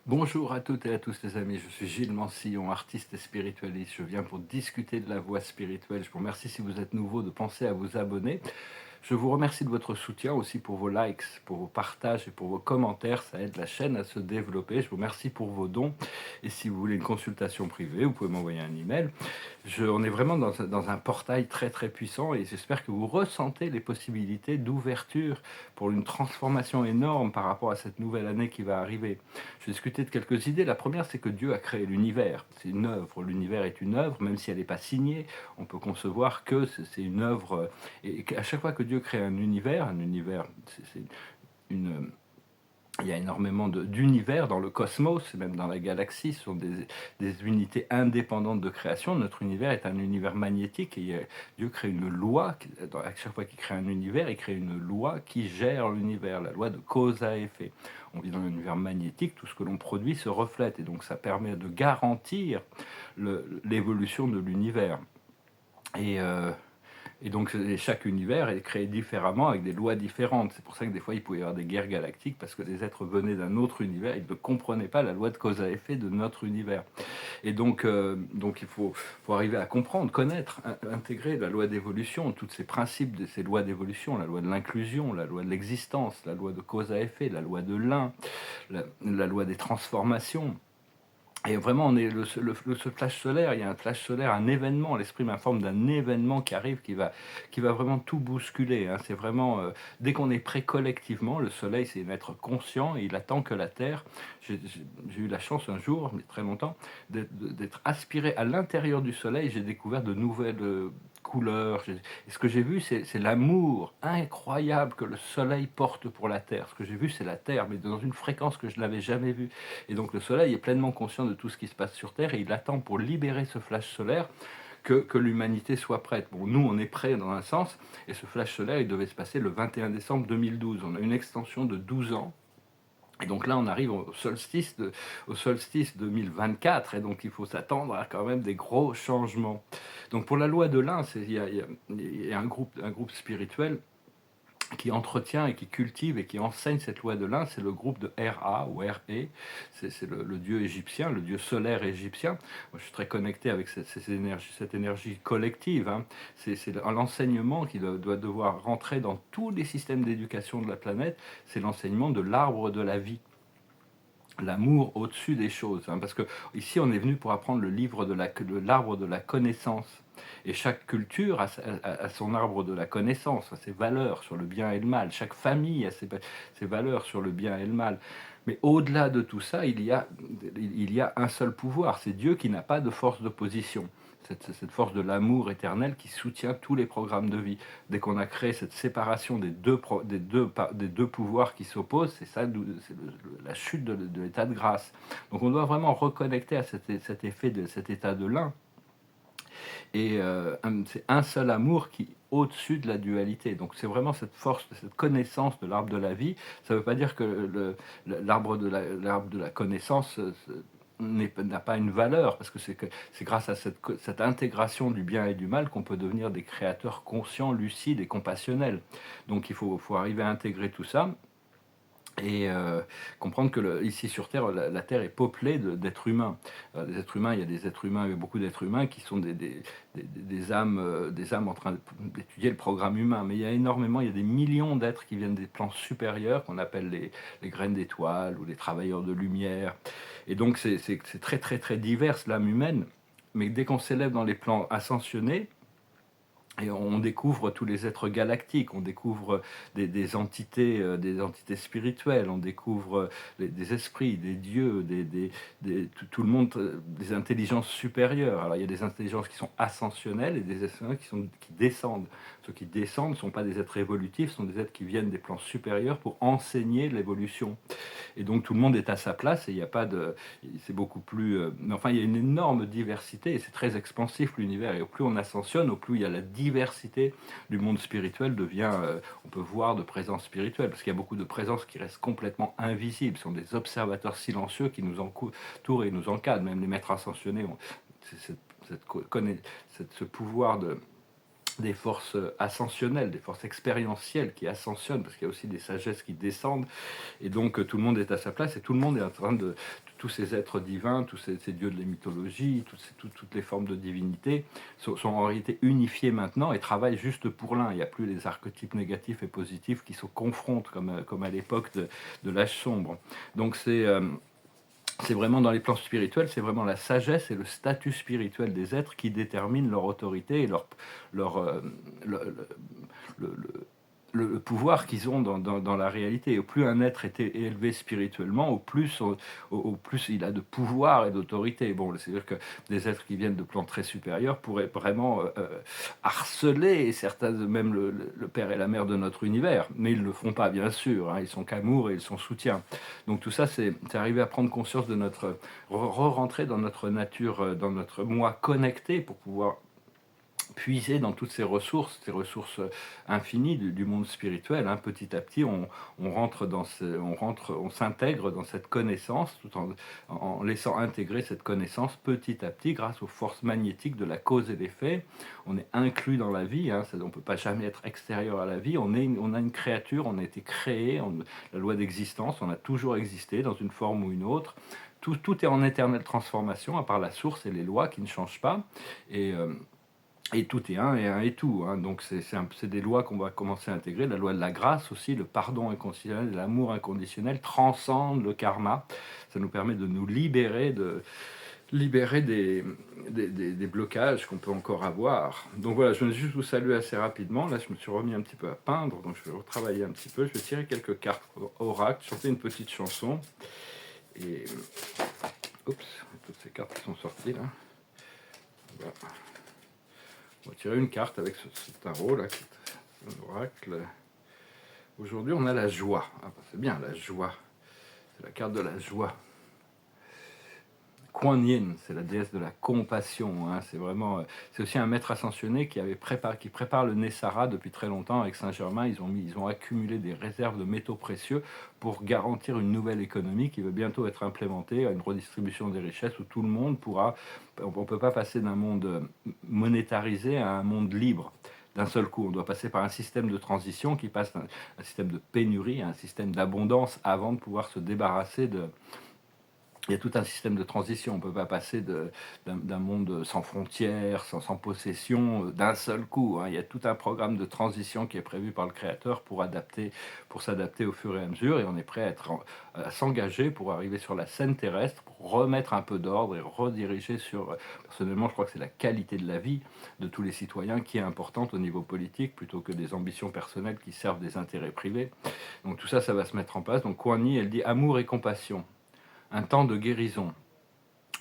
Bonjour à toutes et à tous les amis, je suis Gilles Mansillon, artiste et spiritualiste. Je viens pour discuter de la voie spirituelle. Je vous remercie si vous êtes nouveau de penser à vous abonner. Je vous remercie de votre soutien aussi pour vos likes, pour vos partages et pour vos commentaires. Ça aide la chaîne à se développer. Je vous remercie pour vos dons. Et si vous voulez une consultation privée, vous pouvez m'envoyer un email. On est vraiment dans un portail très très puissant et j'espère que vous ressentez les possibilités d'ouverture pour une transformation énorme par rapport à cette nouvelle année qui va arriver. Je vais discuter de quelques idées. La première, c'est que Dieu a créé l'univers. C'est une œuvre. L'univers est une œuvre, même si elle n'est pas signée. On peut concevoir que c'est une œuvre. Et à chaque fois que Dieu crée un univers, c'est une, il y a énormément d'univers dans le cosmos, même dans la galaxie, ce sont des unités indépendantes de création. Notre univers est un univers magnétique et Dieu crée une loi. À chaque fois qu'il crée un univers, il crée une loi qui gère l'univers, la loi de cause à effet. On vit dans un univers magnétique, tout ce que l'on produit se reflète et donc ça permet de garantir l'évolution de l'univers. Et donc chaque univers est créé différemment avec des lois différentes. C'est pour ça que des fois il pouvait y avoir des guerres galactiques parce que des êtres venaient d'un autre univers, ils ne comprenaient pas la loi de cause à effet de notre univers. Et donc il faut arriver à comprendre, connaître, intégrer la loi d'évolution, tous ces principes de ces lois d'évolution, la loi de l'inclusion, la loi de l'existence, la loi de cause à effet, la loi de l'un, la loi des transformations. Et vraiment, on est ce flash solaire, il y a un flash solaire, un événement, l'esprit m'informe d'un événement qui arrive, qui va vraiment tout bousculer. Hein. C'est vraiment, dès qu'on est prêt collectivement, le soleil, c'est un être conscient, et il attend que la Terre. J'ai eu la chance un jour, mais très longtemps, d'être aspiré à l'intérieur du soleil. J'ai découvert de nouvelles couleurs. Et ce que j'ai vu, c'est l'amour incroyable que le soleil porte pour la Terre. Ce que j'ai vu, c'est la Terre, mais dans une fréquence que je n'avais jamais vue. Et donc le soleil est pleinement conscient de tout ce qui se passe sur Terre et il attend pour libérer ce flash solaire que l'humanité soit prête. Bon, nous, on est prêts dans un sens, et ce flash solaire, il devait se passer le 21 décembre 2012. On a une extension de 12 ans. Et donc là, on arrive au solstice 2024, et donc il faut s'attendre à quand même des gros changements. Donc pour la loi de l'un, il y a un groupe spirituel qui entretient et qui cultive et qui enseigne cette loi de l'un, c'est le groupe de Ra ou Re, c'est le dieu égyptien, le dieu solaire égyptien. Moi, je suis très connecté avec cette énergie collective. Hein. C'est l'enseignement qui doit devoir rentrer dans tous les systèmes d'éducation de la planète, c'est l'enseignement de l'arbre de la vie. L'amour au-dessus des choses. Hein, parce que ici, on est venu pour apprendre le livre de l'arbre de la connaissance. Et chaque culture a son arbre de la connaissance, a ses valeurs sur le bien et le mal. Chaque famille a ses valeurs sur le bien et le mal. Mais au-delà de tout ça, il y a un seul pouvoir. C'est Dieu qui n'a pas de force d'opposition. Cette force de l'amour éternel qui soutient tous les programmes de vie. Dès qu'on a créé cette séparation des deux pouvoirs qui s'opposent, c'est ça, c'est la chute de l'état de grâce. Donc on doit vraiment reconnecter à cet effet de cet état de l'un. Et c'est un seul amour qui est au-dessus de la dualité. Donc c'est vraiment cette force, cette connaissance de l'arbre de la vie. Ça ne veut pas dire que l'arbre de la connaissance n'a pas une valeur, parce que c'est grâce à cette intégration du bien et du mal qu'on peut devenir des créateurs conscients, lucides et compassionnels. Donc il faut arriver à intégrer tout ça et comprendre que ici sur Terre, la Terre est peuplée d'êtres humains. Les êtres humains, il y a des êtres humains, il y a beaucoup d'êtres humains qui sont des âmes en train d'étudier le programme humain. Mais il y a des millions d'êtres qui viennent des plans supérieurs, qu'on appelle les graines d'étoiles ou les travailleurs de lumière. Et donc c'est très très très divers l'âme humaine. Mais dès qu'on s'élève dans les plans ascensionnés, et on découvre tous les êtres galactiques, on découvre des entités spirituelles, on découvre des esprits, des dieux, tout le monde, des intelligences supérieures. Alors il y a des intelligences qui sont ascensionnelles et des intelligences qui descendent. Ceux qui descendent ne sont pas des êtres évolutifs, ce sont des êtres qui viennent des plans supérieurs pour enseigner l'évolution. Et donc tout le monde est à sa place et il n'y a pas de... C'est beaucoup plus... enfin, il y a une énorme diversité et c'est très expansif l'univers. Et au plus on ascensionne, au plus il y a la diversité du monde spirituel devient... on peut voir de présence spirituelle parce qu'il y a beaucoup de présences qui restent complètement invisibles. Ce sont des observateurs silencieux qui nous entourent et nous encadrent. Même les maîtres ascensionnés ont ce pouvoir des forces ascensionnelles, des forces expérientielles qui ascensionnent, parce qu'il y a aussi des sagesses qui descendent, et donc tout le monde est à sa place, et tout le monde est en train de... tous ces êtres divins, tous ces dieux de la mythologie, toutes les formes de divinité sont en réalité unifiés maintenant et travaillent juste pour l'un. Il n'y a plus les archétypes négatifs et positifs qui se confrontent comme à l'époque de l'âge sombre. Donc c'est vraiment dans les plans spirituels, c'est vraiment la sagesse et le statut spirituel des êtres qui déterminent leur autorité et leur, le, le- le- le pouvoir qu'ils ont dans la réalité. Et au plus un être est élevé spirituellement, au plus il a de pouvoir et d'autorité. Bon, c'est-à-dire que des êtres qui viennent de plans très supérieurs pourraient vraiment harceler certains, même le père et la mère de notre univers, mais ils ne le font pas, bien sûr. Hein, ils sont qu'amour et ils sont soutien. Donc tout ça, c'est arriver à prendre conscience de notre... re-rentrer dans notre nature, dans notre moi connecté pour pouvoir puiser dans toutes ces ressources infinies du monde spirituel. Hein. Petit à petit, on rentre on s'intègre dans cette connaissance, tout en laissant intégrer cette connaissance petit à petit grâce aux forces magnétiques de la cause et l'effet. On est inclus dans la vie, hein, on ne peut pas jamais être extérieur à la vie. On a une créature, on a été créé, la loi d'existence, on a toujours existé dans une forme ou une autre. Tout est en éternelle transformation, à part la source et les lois qui ne changent pas. Et tout est un et un est tout. Hein. Donc c'est des lois qu'on va commencer à intégrer. La loi de la grâce aussi, le pardon inconditionnel, l'amour inconditionnel transcende le karma. Ça nous permet de nous libérer, des blocages qu'on peut encore avoir. Donc voilà, je vais juste vous saluer assez rapidement. Là, je me suis remis un petit peu à peindre, donc je vais retravailler un petit peu. Je vais tirer quelques cartes oracle, chanter une petite chanson. Et... Oups, toutes ces cartes qui sont sorties là. Voilà. On va tirer une carte avec ce tarot là, qui est un oracle. Aujourd'hui, on a la joie. Ah, bah, c'est bien, la joie. C'est la carte de la joie. Kuan Yin, c'est la déesse de la compassion. Hein. C'est aussi un maître ascensionné qui prépare le Nessara depuis très longtemps avec Saint-Germain. Ils ont accumulé des réserves de métaux précieux pour garantir une nouvelle économie qui va bientôt être implémentée, à une redistribution des richesses où tout le monde pourra. On ne peut pas passer d'un monde monétarisé à un monde libre d'un seul coup. On doit passer par un système de transition qui passe d'un système de pénurie à un système d'abondance avant de pouvoir se débarrasser de... Il y a tout un système de transition. On ne peut pas passer d'un monde sans frontières, sans possession, d'un seul coup. Hein. Il y a tout un programme de transition qui est prévu par le Créateur pour s'adapter au fur et à mesure. Et on est prêt à s'engager pour arriver sur la scène terrestre, pour remettre un peu d'ordre et rediriger sur... Personnellement, je crois que c'est la qualité de la vie de tous les citoyens qui est importante au niveau politique, plutôt que des ambitions personnelles qui servent des intérêts privés. Donc tout ça, ça va se mettre en place. Donc Kuan Yin, elle dit amour et compassion. Un temps de guérison.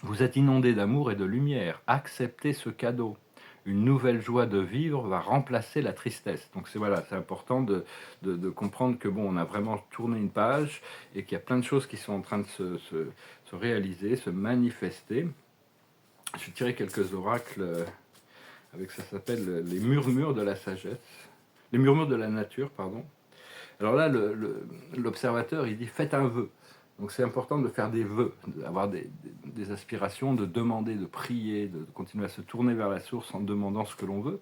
Vous êtes inondé d'amour et de lumière. Acceptez ce cadeau. Une nouvelle joie de vivre va remplacer la tristesse. Donc c'est important de comprendre que bon, on a vraiment tourné une page et qu'il y a plein de choses qui sont en train de se réaliser, se manifester. Je vais tirer quelques oracles avec ça s'appelle les murmures de la sagesse, les murmures de la nature, pardon. Alors là, l'observateur, il dit faites un vœu. Donc c'est important de faire des vœux, d'avoir des aspirations, de demander, de prier, de continuer à se tourner vers la source en demandant ce que l'on veut.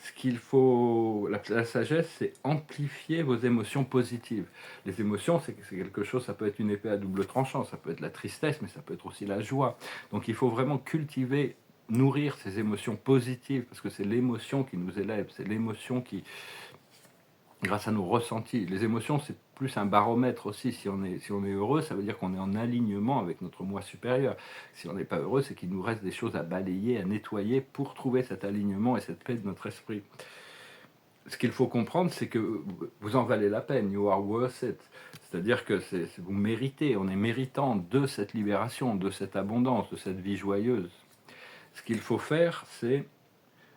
Ce qu'il faut, la sagesse, c'est amplifier vos émotions positives. Les émotions, c'est quelque chose, ça peut être une épée à double tranchant, ça peut être la tristesse, mais ça peut être aussi la joie. Donc il faut vraiment cultiver, nourrir ces émotions positives, parce que c'est l'émotion qui nous élève, c'est l'émotion qui, grâce à nos ressentis. Les émotions, c'est plus un baromètre aussi. Si on est heureux, ça veut dire qu'on est en alignement avec notre moi supérieur. Si on n'est pas heureux, c'est qu'il nous reste des choses à balayer, à nettoyer pour trouver cet alignement et cette paix de notre esprit. Ce qu'il faut comprendre, c'est que vous en valez la peine. You are worth it. C'est-à-dire que vous méritez, on est méritant de cette libération, de cette abondance, de cette vie joyeuse. Ce qu'il faut faire, c'est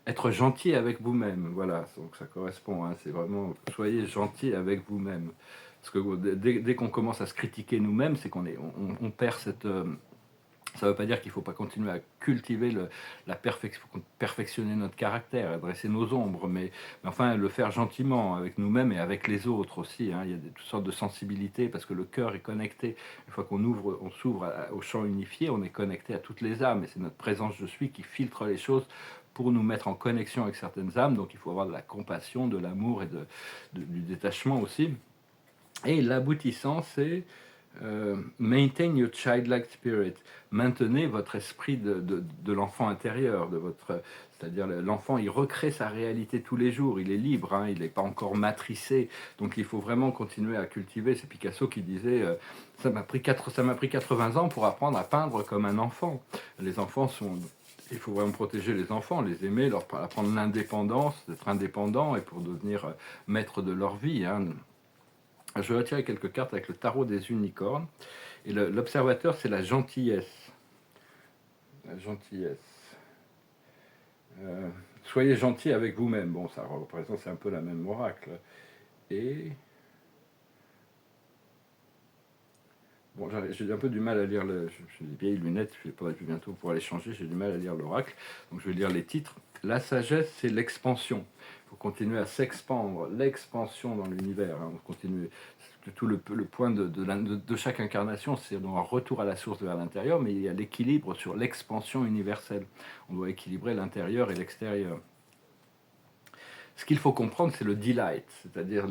être gentil avec vous-même, voilà, donc ça correspond, hein, c'est vraiment, soyez gentil avec vous-même. Parce que dès qu'on commence à se critiquer nous-mêmes, c'est on perd cette... ça ne veut pas dire qu'il ne faut pas continuer à cultiver la perfection, perfectionner notre caractère, adresser nos ombres, mais enfin le faire gentiment avec nous-mêmes et avec les autres aussi. Hein. Il y a toutes sortes de sensibilités parce que le cœur est connecté. Une fois on s'ouvre au champ unifié, on est connecté à toutes les âmes et c'est notre présence je suis qui filtre les choses pour nous mettre en connexion avec certaines âmes. Donc il faut avoir de la compassion, de l'amour et du détachement aussi. Et l'aboutissant, c'est Maintain your childlike spirit. Maintenez votre esprit de l'enfant intérieur, c'est-à-dire l'enfant, il recrée sa réalité tous les jours, il est libre, hein, il n'est pas encore matricé, donc il faut vraiment continuer à cultiver. C'est Picasso qui disait ça m'a pris 80 ans pour apprendre à peindre comme un enfant. Les enfants sont... Il faut vraiment protéger les enfants, les aimer, leur apprendre l'indépendance, d'être indépendant et pour devenir maître de leur vie, hein. Je vais retirer quelques cartes avec le tarot des unicornes. Et l'observateur, c'est la gentillesse. La gentillesse. Soyez gentil avec vous-même. Bon, ça représente, c'est un peu la même oracle. Et... Bon, j'ai un peu du mal à lire, j'ai des vieilles lunettes, je vais pas bientôt pouvoir les changer, j'ai du mal à lire l'oracle, donc je vais lire les titres. La sagesse, c'est l'expansion. Il faut continuer à s'expandre, l'expansion dans l'univers. Hein. On continue. Tout le point de chaque incarnation, c'est un retour à la source vers l'intérieur, mais il y a l'équilibre sur l'expansion universelle. On doit équilibrer l'intérieur et l'extérieur. Ce qu'il faut comprendre, c'est le delight, c'est-à-dire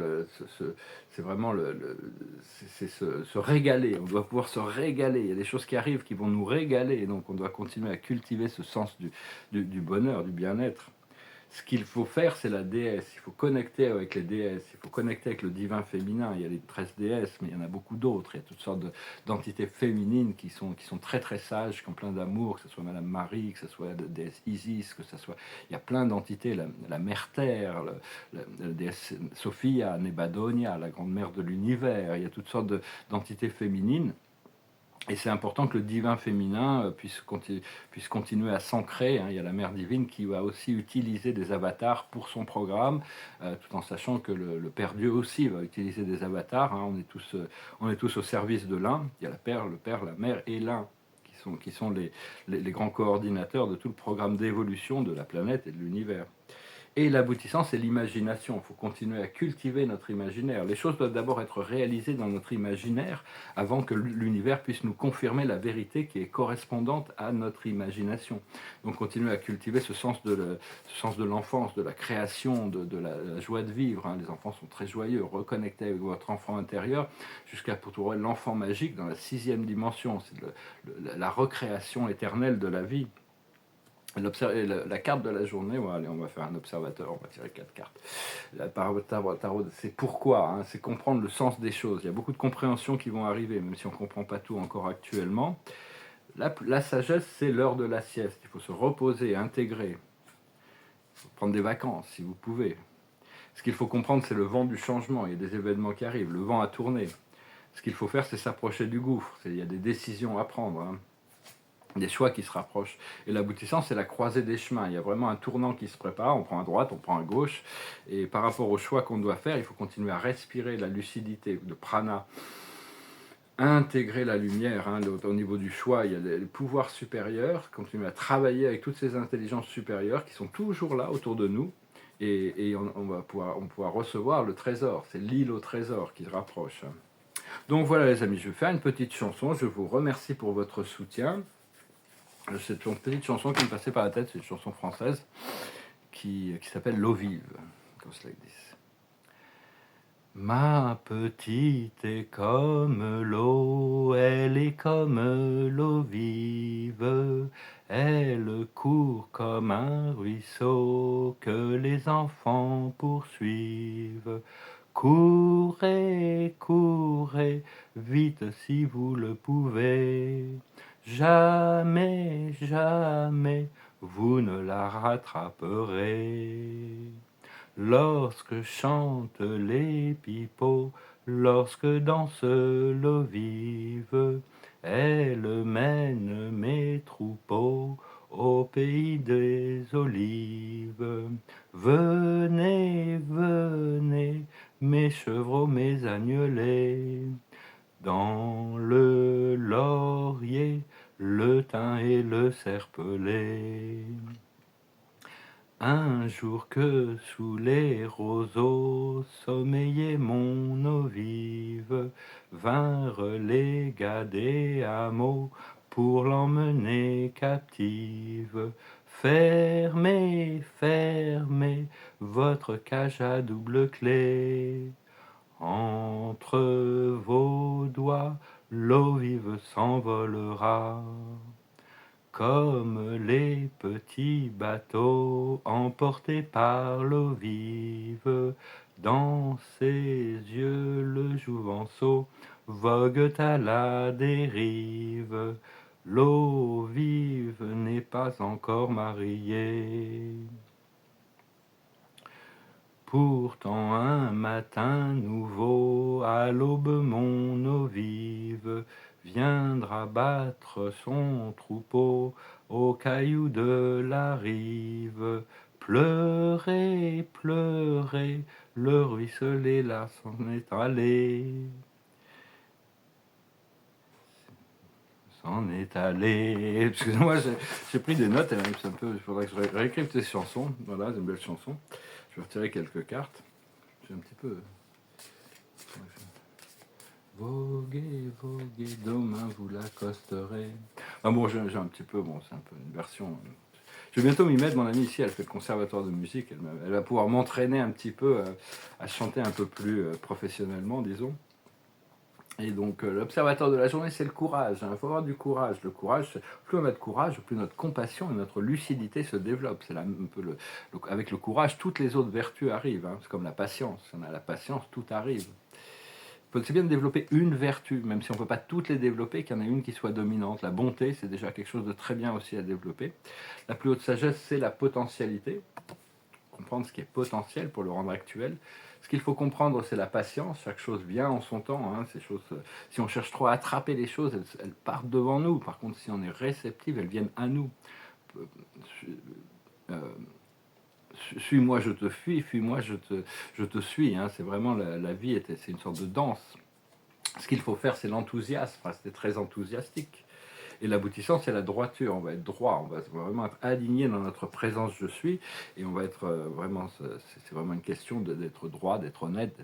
c'est vraiment se régaler. On doit pouvoir se régaler. Il y a des choses qui arrivent qui vont nous régaler, et donc on doit continuer à cultiver ce sens du bonheur, du bien-être. Ce qu'il faut faire, c'est la déesse. Il faut connecter avec les déesses. Il faut connecter avec le divin féminin. Il y a les 13 déesses, mais il y en a beaucoup d'autres. Il y a toutes sortes d'entités féminines qui sont très très sages, qui ont plein d'amour, que ce soit Madame Marie, que ce soit la déesse Isis, que ce soit... Il y a plein d'entités. La mère Terre, la déesse Sophia, Nebadonia, la grande mère de l'univers. Il y a toutes sortes d'entités féminines. Et c'est important que le divin féminin puisse continuer à s'ancrer. Hein. Il y a la mère divine qui va aussi utiliser des avatars pour son programme, tout en sachant que le Père Dieu aussi va utiliser des avatars. Hein. On est tous au service de l'un. Il y a le Père, la Mère et l'un qui sont les grands coordinateurs de tout le programme d'évolution de la planète et de l'univers. Et l'aboutissant, c'est l'imagination. Il faut continuer à cultiver notre imaginaire. Les choses doivent d'abord être réalisées dans notre imaginaire avant que l'univers puisse nous confirmer la vérité qui est correspondante à notre imagination. Donc continuer à cultiver ce sens de l'enfance, de la création, de la joie de vivre. Hein. Les enfants sont très joyeux. Reconnectez avec votre enfant intérieur jusqu'à pour trouver l'enfant magique dans la 6e dimension. C'est la recréation éternelle de la vie. La carte de la journée, ouais, allez, on va faire un observateur, on va tirer 4 cartes. La tarot, c'est pourquoi, hein, c'est comprendre le sens des choses. Il y a beaucoup de compréhensions qui vont arriver, même si on ne comprend pas tout encore actuellement. La sagesse, c'est l'heure de la sieste. Il faut se reposer, intégrer. Il faut prendre des vacances, si vous pouvez. Ce qu'il faut comprendre, c'est le vent du changement. Il y a des événements qui arrivent, le vent a tourné. Ce qu'il faut faire, c'est s'approcher du gouffre. Il y a des décisions à prendre, hein. Des choix qui se rapprochent. Et l'aboutissant, c'est la croisée des chemins. Il y a vraiment un tournant qui se prépare. On prend à droite, on prend à gauche. Et par rapport aux choix qu'on doit faire, il faut continuer à respirer la lucidité, de prana. Intégrer la lumière, hein, au niveau du choix. Il y a les pouvoirs supérieurs. Continuer à travailler avec toutes ces intelligences supérieures qui sont toujours là autour de nous. Et on va pouvoir recevoir le trésor. C'est l'île au trésor qui se rapproche. Donc voilà les amis, je vais faire une petite chanson. Je vous remercie pour votre soutien. C'est une petite chanson qui me passait par la tête, c'est une chanson française qui s'appelle L'eau vive. Goes like this. Ma petite est comme l'eau, elle est comme l'eau vive, elle court comme un ruisseau que les enfants poursuivent. Courez, courez, vite si vous le pouvez. Jamais, jamais, vous ne la rattraperez. Lorsque chantent les pipeaux, lorsque danse l'eau vive, elle mène mes troupeaux au pays des olives. Venez, venez, mes chevreaux, mes agnelets, dans le laurier, le thym et le serpelet. Un jour que sous les roseaux sommeillait mon eau vive, vinrent les gars des hameaux pour l'emmener captive. Fermez, fermez votre cage à double clé. Entre vos doigts, l'eau vive s'envolera. Comme les petits bateaux emportés par l'eau vive, dans ses yeux le jouvenceau vogue à la dérive. L'eau vive n'est pas encore mariée. Pourtant un matin nouveau, à l'aube mon eau vive viendra battre son troupeau aux cailloux de la rive. Pleurez, pleurez, le ruisselet là s'en est allé. S'en est allé. Excusez-moi, j'ai pris des notes, c'est un peu, il faudrait que je réécrive ces chansons. Voilà, c'est une belle chanson. Je vais retirer quelques cartes. J'ai un petit peu. Voguez, voguez, demain vous l'accosterez. Ah bon, j'ai un petit peu, bon, c'est un peu une version. Je vais bientôt m'y mettre, mon amie ici, elle fait le conservatoire de musique, elle va pouvoir m'entraîner un petit peu à chanter un peu plus professionnellement, disons. Et donc, l'observateur de la journée, c'est le courage. Il faut avoir du courage. Le courage, plus on a de courage, plus notre compassion et notre lucidité se développent. C'est un peu avec le courage, toutes les autres vertus arrivent. Hein. C'est comme la patience. Si on a la patience, tout arrive. C'est bien de développer une vertu, même si on ne peut pas toutes les développer, qu'il y en ait une qui soit dominante. La bonté, c'est déjà quelque chose de très bien aussi à développer. La plus haute sagesse, c'est la potentialité. Comprendre ce qui est potentiel pour le rendre actuel. Ce qu'il faut comprendre, c'est la patience. Chaque chose vient en son temps. Hein. Ces choses, si on cherche trop à attraper les choses, elles partent devant nous. Par contre, si on est réceptif, elles viennent à nous. Suis-moi, je te fuis. Fuis-moi, je te suis. Hein. C'est vraiment la vie, c'est une sorte de danse. Ce qu'il faut faire, c'est l'enthousiasme, rester très enthousiastique. Et l'aboutissant, c'est la droiture. On va être droit, on va vraiment être aligné dans notre présence je suis, et on va être vraiment, c'est vraiment une question d'être droit, d'être honnête,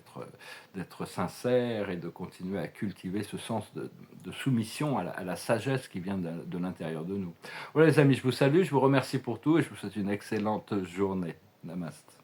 d'être sincère, et de continuer à cultiver ce sens de soumission à la sagesse qui vient de l'intérieur de nous. Voilà les amis, je vous salue, je vous remercie pour tout, et je vous souhaite une excellente journée. Namaste.